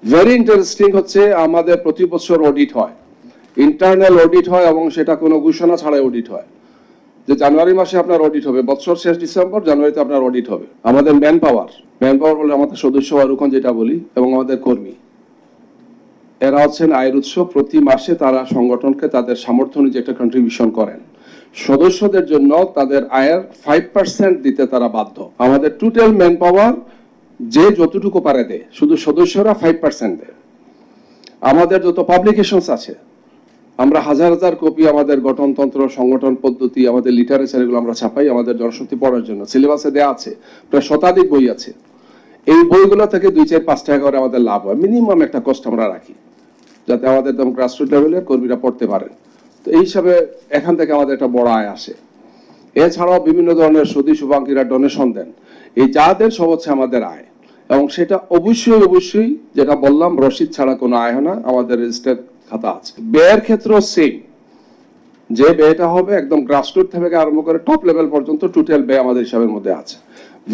Very interesting হচ্ছে আমাদের প্রতি বছর অডিট হয়, ইন্টারনাল অডিট হয় এবং সেটা কোনো ঘোষণা ছাড়াই অডিট হয়। যে জানুয়ারি মাসে আপনার অডিট হবে, বছর শেষ ডিসেম্বর, জানুয়ারিতে আপনার অডিট হবে। আমাদের ম্যান পাওয়ার বলে আমাদের সদস্য আরুকন যেটা বলি, এবং আমাদের কর্মী, এরা হচ্ছেন আয়ের উৎস। প্রতি মাসে তারা সংগঠনকে তাদের সামর্থ্য অনুযায়ী একটা কন্ট্রিবিউশন করেন। সদস্যদের জন্য তাদের আয়ের 5% দিতে তারা বাধ্য। আমাদের টোটাল ম্যান পাওয়ার যে যতটুকু পারে দেয়, শুধু সদস্যরা 5% দেয়। আমাদের যত পাবলিকেশনস আছে, আমরা হাজার হাজার কপি আমাদের গঠনতন্ত্র, সংগঠন পদ্ধতি, আমাদের লিটারেচার, এগুলো আমরা ছাপাই আমাদের জনশক্তি পড়ার জন্য। সিলেবাসে দেওয়া আছে, প্রায় শতাধিক বই আছে। এই বইগুলো থেকে 2-4-5 টাকা করে আমাদের লাভ হয়। মিনিমাম একটা কষ্ট আমরা রাখি, যাতে আমাদের একদম গ্রাসরুট লেভেলের কর্মীরা পড়তে পারেন। তো এই হিসাবে এখান থেকে আমাদের একটা বড় আয় আসে। এছাড়াও বিভিন্ন ধরনের সুদী শুভাঙ্গীরা ডোনেশন দেন। এই যাদের সব হচ্ছে আমাদের আয়, এবং সেটা অবশ্যই যেটা বললাম, রসিদ ছাড়া কোনো আয় হয় না। আমাদের রেজিস্টার খাতা আছে। ব্যয়ের ক্ষেত্রেও সেম, যে ব্যয়টা হবে একদম গ্রাসরুট থেকে আরম্ভ করে টপ লেভেল পর্যন্ত টোটাল ব্যয় আমাদের হিসাবের মধ্যে আছে।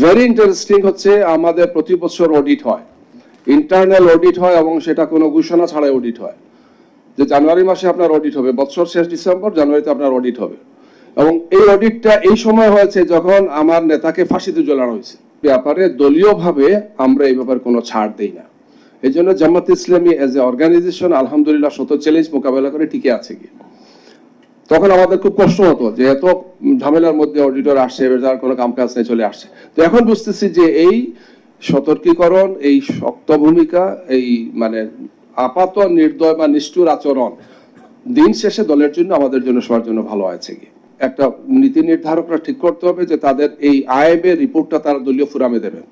ভেরি ইন্টারেস্টিং হচ্ছে আমাদের প্রতি বছর অডিট হয়, ইন্টারনাল অডিট হয় এবং সেটা কোনো ঘোষণা ছাড়াই অডিট হয়। যে জানুয়ারি মাসে আপনার অডিট হবে, বছর শেষ ডিসেম্বর, জানুয়ারিতে আপনার অডিট হবে। এবং এই অডিটটা এই সময় হয়েছে যখন আমার নেতাকে ফাঁসিতে ঝোলানো হয়েছে। ব্যাপারে দলীয়ভাবে আমরা এই ব্যাপারে কোনো ছাড় দেই না। এই জন্য Jamaat Islami as a organisation আলহামদুলিল্লাহ শত চ্যালেঞ্জ মোকাবেলা করে টিকে আছে। কি তখন আমাদের খুব কষ্ট হতো যে এত ঝামেলার মধ্যে অডিটর আসছে, যার কোনো কাম কাজ নেই, চলে আসছে। তো এখন বুঝতেছি যে এই সতর্কীকরণ, এই শক্ত ভূমিকা, এই মানে আপাত নির্দয় বা নিষ্ঠুর আচরণ দিন শেষে দলের জন্য, আমাদের জন্য, সবার জন্য ভালো হয়েছে। কি একটা নীতি নির্ধারকরা ঠিক করতে হবে যে তাদের এই আইএবের রিপোর্টটা তারা দলীয় ফোরামে দেবেন।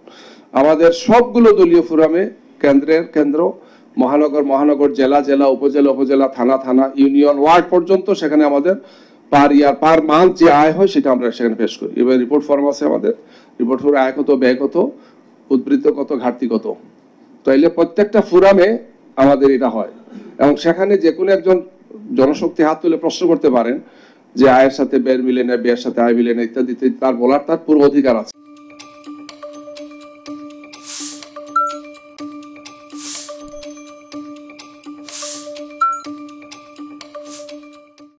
আমাদের সবগুলো দলীয় ফোরামে, কেন্দ্র, মহানগর, জেলা, উপজেলা, থানা, ইউনিয়ন, ওয়ার্ড পর্যন্ত, সেখানে আমাদের পার মান্থ যে আয় হয় সেটা আমরা সেখানে পেশ করি। এবার রিপোর্ট ফর্ম আছে আমাদের, রিপোর্ট ফর্মে আয় কত, ব্যয় কত, উদ্বৃত্ত কত, ঘাটতি কত। তাইলে প্রত্যেকটা ফোরামে আমাদের এটা হয়, এবং সেখানে যে কোনো একজন জনশক্তি হাত তুলে প্রশ্ন করতে পারেন যে আয়ের সাথে ব্যয়ের মিলে না, ব্যয়ের সাথে আয় মিলে না, ইত্যাদি, তার বলার তার পুরো অধিকার আছে।